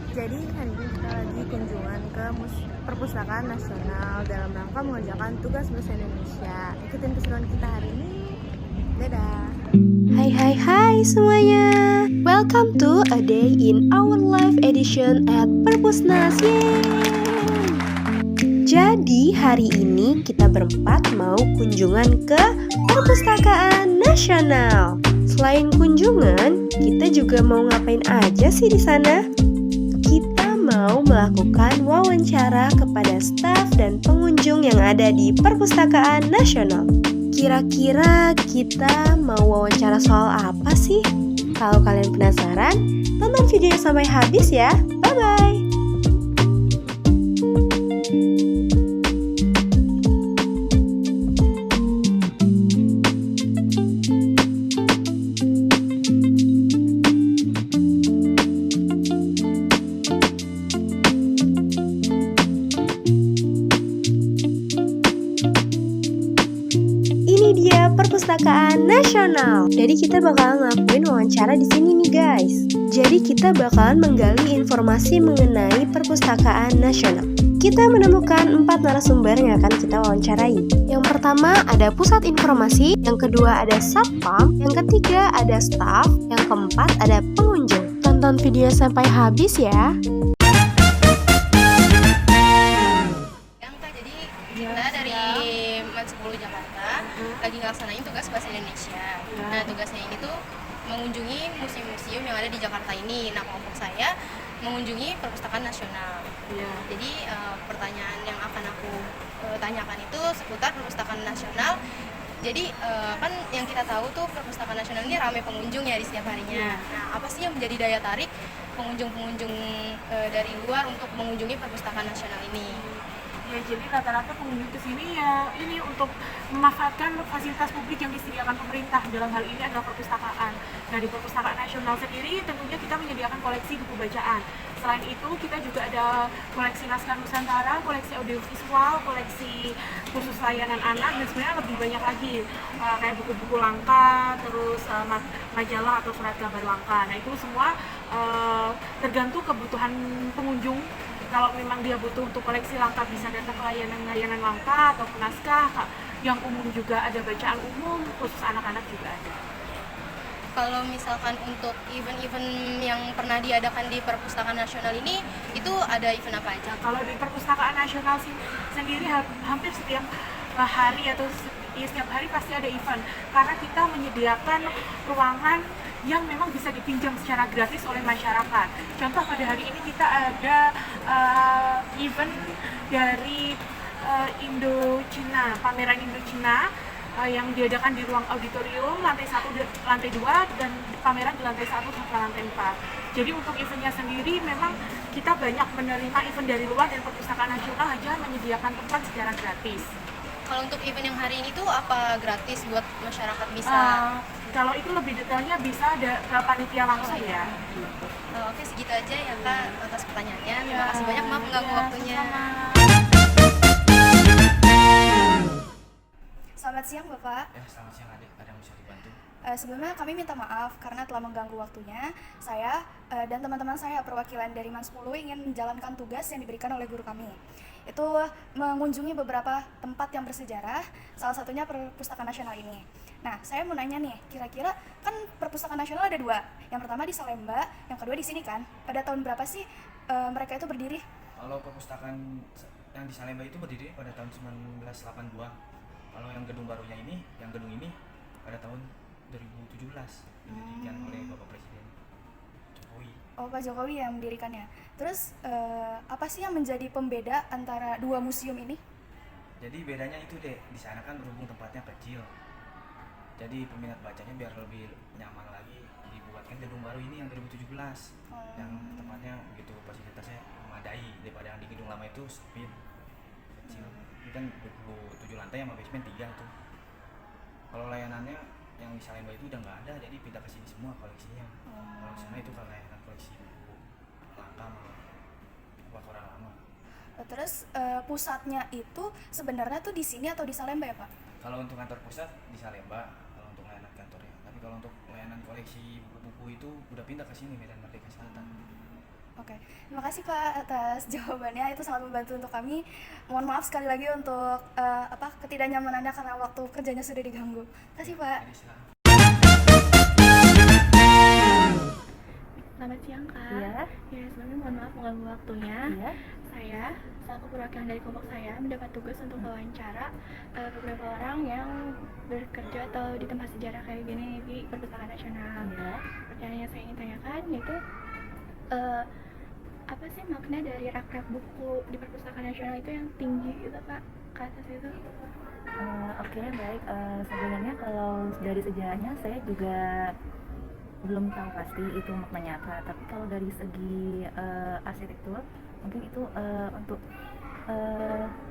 Jadi hari ini kita lagi kunjungan ke Perpustakaan Nasional dalam rangka mengerjakan tugas bahasa Indonesia. Ikutin keseruan kita hari ini. Dadah. Hai semuanya. Welcome to a day in our live edition at Perpusnas. Yeay. Jadi hari ini kita berempat mau kunjungan ke Perpustakaan Nasional. Selain kunjungan, kita juga mau ngapain aja sih di sana? Kita mau melakukan wawancara kepada staf dan pengunjung yang ada di Perpustakaan Nasional. Kira-kira kita mau wawancara soal apa sih? Kalau kalian penasaran, tonton videonya sampai habis ya. Bye-bye! Ini dia Perpustakaan Nasional. Jadi kita bakalan ngelakuin wawancara di sini nih guys. Jadi kita bakalan menggali informasi mengenai Perpustakaan Nasional. Kita menemukan 4 narasumber yang akan kita wawancarai. Yang pertama ada pusat informasi, yang kedua ada satpam, yang ketiga ada staf, yang keempat ada pengunjung. Tonton video sampai habis ya. Jadi kita dari MAN 10 Jakarta lagi ngelaksanain tugas bahasa Indonesia. Nah, tugasnya ini tuh mengunjungi museum-museum yang ada di Jakarta ini. Nah, kelompok saya mengunjungi Perpustakaan Nasional. Jadi pertanyaan yang akan aku tanyakan itu seputar Perpustakaan Nasional. Jadi kan yang kita tahu tuh Perpustakaan Nasional ini ramai pengunjung ya di setiap harinya. Nah, apa sih yang menjadi daya tarik pengunjung-pengunjung dari luar untuk mengunjungi Perpustakaan Nasional ini? Ya, jadi rata-rata pengunjung ke sini ya ini untuk memanfaatkan fasilitas publik yang disediakan pemerintah. Dalam hal ini adalah perpustakaan. Nah, di Perpustakaan Nasional sendiri tentunya kita menyediakan koleksi buku bacaan. Selain itu kita juga ada koleksi naskah Nusantara, koleksi audiovisual, koleksi khusus layanan anak, dan sebenarnya lebih banyak lagi kayak buku-buku langka, terus majalah atau surat kabar langka. Nah, itu semua tergantung kebutuhan pengunjung. Kalau memang dia butuh untuk koleksi langka bisa datang ke layanan langka atau naskah. Yang umum juga ada bacaan umum, khusus anak-anak juga ada. Kalau misalkan untuk event-event yang pernah diadakan di Perpustakaan Nasional ini, itu ada event apa aja? Kalau di Perpustakaan Nasional sendiri hampir setiap hari atau setiap hari pasti ada event, karena kita menyediakan ruangan yang memang bisa dipinjam secara gratis oleh masyarakat. Contoh pada hari ini kita ada event dari Indo-Cina, pameran Indo-Cina yang diadakan di ruang auditorium lantai 1, lantai 2, dan pameran di lantai 1 sampai lantai 4. Jadi untuk eventnya sendiri memang kita banyak menerima event dari luar, dan Perpustakaan Nasional hanya menyediakan tempat secara gratis. Kalau untuk event yang hari ini tuh apa gratis buat masyarakat bisa? Kalau itu lebih detailnya bisa ada ke panitia langsung ya. Oke, segitu aja ya Kak atas pertanyaannya. Terima kasih banyak, maaf mengganggu waktunya. Selamat siang Bapak. Selamat siang adik, ada yang bisa dibantu? Sebelumnya kami minta maaf karena telah mengganggu waktunya. Saya dan teman-teman saya perwakilan dari MAN 10 ingin menjalankan tugas yang diberikan oleh guru kami. Itu mengunjungi beberapa tempat yang bersejarah, salah satunya Perpustakaan Nasional ini. Nah, saya mau nanya nih, kira-kira kan Perpustakaan Nasional ada 2. Yang pertama di Salemba, yang kedua di sini kan. Pada tahun berapa sih mereka itu berdiri? Kalau perpustakaan yang di Salemba itu berdiri pada tahun 1982. Kalau yang gedung barunya ini, yang gedung ini pada tahun 2017 didirikan oleh Bapak Presiden Jokowi. Oh, Pak Jokowi yang mendirikannya. Terus apa sih yang menjadi pembeda antara 2 museum ini? Jadi bedanya itu deh, di sana kan berhubung tempatnya kecil, jadi peminat bacanya biar lebih nyaman lagi dibuatkan gedung baru ini yang 2017 yang tempatnya gitu fasilitasnya memadai daripada yang di gedung lama itu sempit kecil. Ini kan 27 lantai sama basement 3 tuh. Kalau layanannya yang di Salemba itu udah nggak ada, jadi pindah ke sini semua koleksinya. Kalau di sana itu kan layanan koleksi buku langka sama koran lama. Terus pusatnya itu sebenarnya tuh di sini atau di Salemba ya Pak? Kalau untuk kantor pusat di Salemba, kalau untuk layanan kantornya. Tapi kalau untuk layanan koleksi buku-buku itu udah pindah ke sini, Medan Merdeka Selatan. Oke, terima kasih Kak atas jawabannya, itu sangat membantu untuk kami. Mohon maaf sekali lagi untuk ketidaknyamanan Anda karena waktu kerjanya sudah diganggu. Terima kasih Pak. Jadi silakan. Selamat siang Kak. Iya. Ya, sebelumnya mohon maaf mengganggu waktunya. Iya. Saya selaku perwakilan dari kelompok saya mendapat tugas untuk wawancara beberapa orang yang bekerja atau di tempat sejarah kayak gini di Perpustakaan Nasional. Iya. Pertanyaan yang saya ingin tanyakan yaitu apa sih makna dari rak-rak buku di Perpustakaan Nasional itu yang tinggi itu Kak, ke atas itu? Oke, baik. Sebenarnya kalau dari sejarahnya saya juga belum tahu pasti itu maknanya apa. Tapi kalau dari segi arsitektur, mungkin itu untuk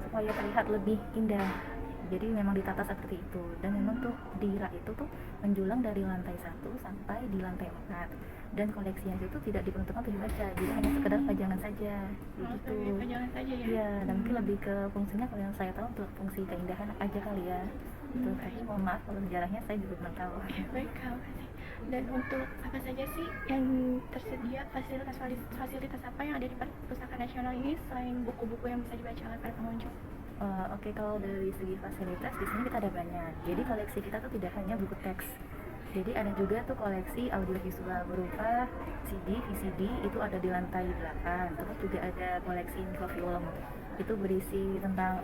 supaya terlihat lebih indah. Jadi memang ditata seperti itu. Dan memang tuh di rak itu tuh menjulang dari lantai 1 sampai di lantai 4. Dan koleksinya itu tidak diperuntukkan untuk dibaca, jadi hanya sekedar pajangan saja. Gitu. Pajangan saja ya? Iya, dan mungkin lebih ke fungsinya kalau yang saya tahu untuk fungsi keindahan aja kali ya. Itu tadi mohon maaf kalau sejarahnya saya juga belum tahu. Baik, terima kasih. Dan untuk apa saja sih yang tersedia, fasilitas apa yang ada di Perpustakaan Nasional ini selain buku-buku yang bisa dibaca oleh para pengunjung? Oke, kalau dari segi fasilitas di sini kita ada banyak. Jadi koleksi kita tuh tidak hanya buku teks. Jadi ada juga tuh koleksi audiovisual berupa CD, VCD itu ada di lantai 8. Terus juga ada koleksi mikrofilm. Itu berisi tentang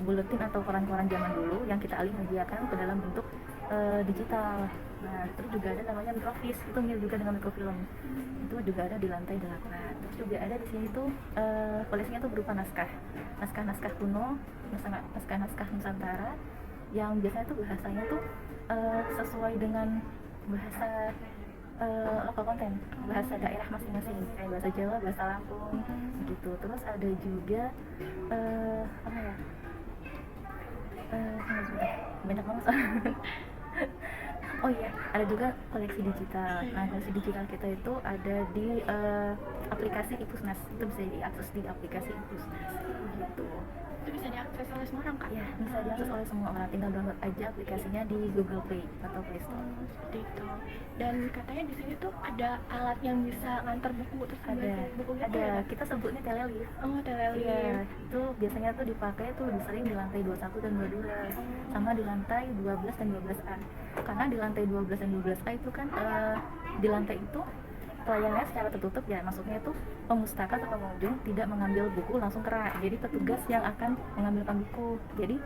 buletin atau koran-koran zaman dulu yang kita alih media-kan ke dalam bentuk digital. Nah, terus juga ada namanya mikrofis, itu mirip juga dengan mikrofilm. Itu juga ada di lantai 8. Terus juga ada di sini tuh koleksinya tuh berupa naskah kuno, naskah Nusantara yang biasanya tuh bahasanya tuh sesuai dengan bahasa lokal konten, bahasa daerah masing-masing, kayak bahasa Jawa, bahasa Lampung gitu. Terus ada juga apa ya? Banyak banget. Oh iya, ada juga koleksi digital. Nah, koleksi digital kita itu ada di aplikasi Ipusnas. Itu bisa diakses di aplikasi Ipusnas gitu. Itu bisa diakses oleh semua orang Kak? Ya, bisa diakses oleh semua orang. Tinggal download aja aplikasinya di Google Play atau Play Store. Seperti itu. Dan katanya di sini tuh ada alat yang bisa ngantar buku terus Ada, buku gitu ada. ya? Kita sebutnya telelift. Oh, telelift. Iya, itu biasanya tuh dipakai tuh sering di lantai 21 dan 22 sama di lantai 12 dan 12A. Karena di lantai 12 dan 12A itu kan di lantai itu pelayanannya secara tertutup ya, maksudnya itu pemustaka atau pengunjung tidak mengambil buku langsung ke rak. Jadi petugas yang akan mengambilkan buku. Jadi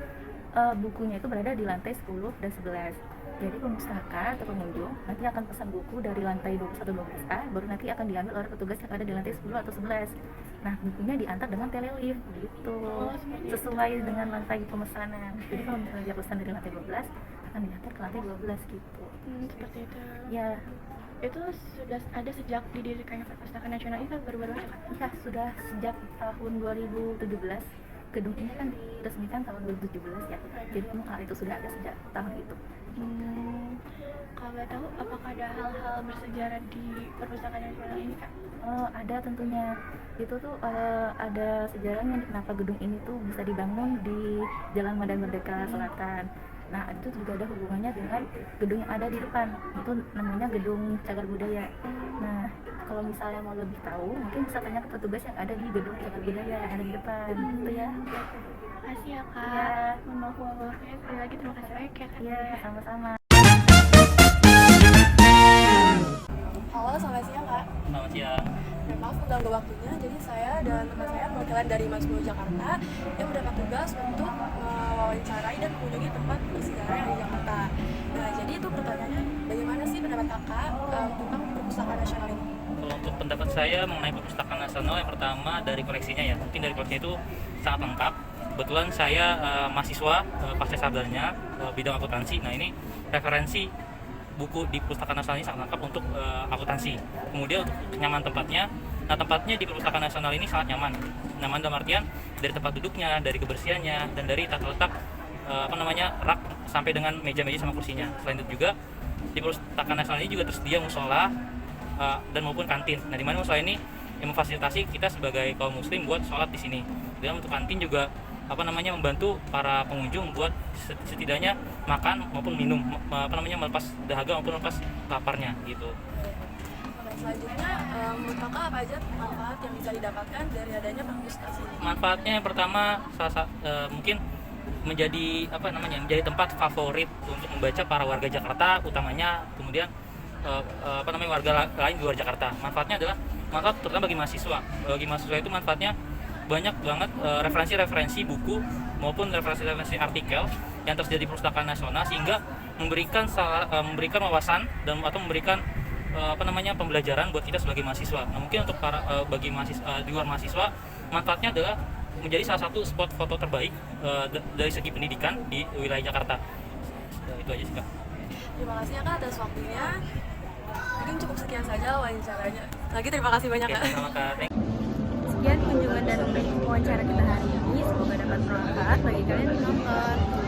bukunya itu berada di lantai 10 dan 11. Jadi pemustaka atau pengunjung nanti akan pesan buku dari lantai 21 12A, baru nanti akan diambil oleh petugas yang ada di lantai 10 atau 11. Nah, bukunya diantar dengan telelift gitu. Sesuai dengan lantai pemesanan. Jadi kalau misalnya dia pesan dari lantai 12, akan diantar ke lantai 12 gitu. Seperti itu. Ya, Itu sudah ada sejak didirikannya Perpustakaan Nasional itu baru-baru aja Kak? ya sudah sejak tahun 2017. Gedung ini kan diresmikan tahun 2017 ya. Jadi memang hal itu sudah ada sejak tahun itu. Kalau boleh tahu, apakah ada hal-hal bersejarah di Perpustakaan Nasional ini Kak? Ada tentunya. Itu tuh ada sejarahnya nih, kenapa gedung ini tuh bisa dibangun di Jalan Medan Merdeka Selatan. Nah, itu juga ada hubungannya dengan gedung yang ada di depan. Itu namanya Gedung Cagar Budaya. Nah, kalau misalnya mau lebih tahu, mungkin bisa tanya ke petugas yang ada di Gedung Cagar Budaya yang ada di depan. Gitu ya. Makasih ya Kak. Iya. Mohon maaf ya, sekali lagi terima kasih banyak ya Kak. Iya, sama-sama. Halo, selamat siang Kak. Selamat siang. Maaf mengganggu waktunya, jadi saya dan teman saya perwakilan dari Mas 10 Jakarta yang mendapat tugas untuk mewawancarai dan mengunjungi tempat bersejarah yang ada di Jakarta. Nah, jadi itu pertanyaannya, bagaimana sih pendapat Kakak tentang Perpustakaan Nasional ini? Kalau untuk pendapat saya mengenai Perpustakaan Nasional, yang pertama dari koleksinya ya, mungkin dari koleksinya itu sangat lengkap. Kebetulan saya mahasiswa pasca sarjana bidang akuntansi. Nah, ini referensi buku di Perpustakaan Nasional ini sangat lengkap untuk akuntansi. Kemudian untuk kenyamanan tempatnya, nah tempatnya di Perpustakaan Nasional ini sangat nyaman. Nyaman dalam artian dari tempat duduknya, dari kebersihannya, dan dari tata letak rak sampai dengan meja-meja sama kursinya. Selain itu juga di Perpustakaan Nasional ini juga tersedia musola dan maupun kantin. Nah, di mana musola ini yang memfasilitasi kita sebagai kaum muslim buat sholat di sini. Dan untuk kantin juga membantu para pengunjung buat setidaknya makan maupun minum, melepas dahaga maupun melepas laparnya gitu. Oke, selanjutnya Menurut kakak apa aja manfaat yang bisa didapatkan dari adanya perpustakaan ini? Manfaatnya yang pertama mungkin menjadi menjadi tempat favorit untuk membaca para warga Jakarta utamanya, kemudian warga lain di luar Jakarta. Manfaatnya adalah manfaat terutama bagi mahasiswa. Bagi mahasiswa itu manfaatnya banyak banget, referensi-referensi buku maupun referensi-referensi artikel yang tersedia di Perpustakaan Nasional, sehingga memberikan wawasan dan atau memberikan pembelajaran buat kita sebagai mahasiswa. Nah, mungkin untuk bagi mahasiswa di luar mahasiswa, manfaatnya adalah menjadi salah satu spot foto terbaik dari segi pendidikan di wilayah Jakarta. Itu aja sih, Kak. Terima kasih ya Kak atas waktunya. Mungkin cukup sekian saja wawancaranya. Lagi terima kasih banyak Kak. Sama Kak. Sekian kunjungan dan wawancara kita hari ini. Semoga dapat bermanfaat bagi kalian yang menonton.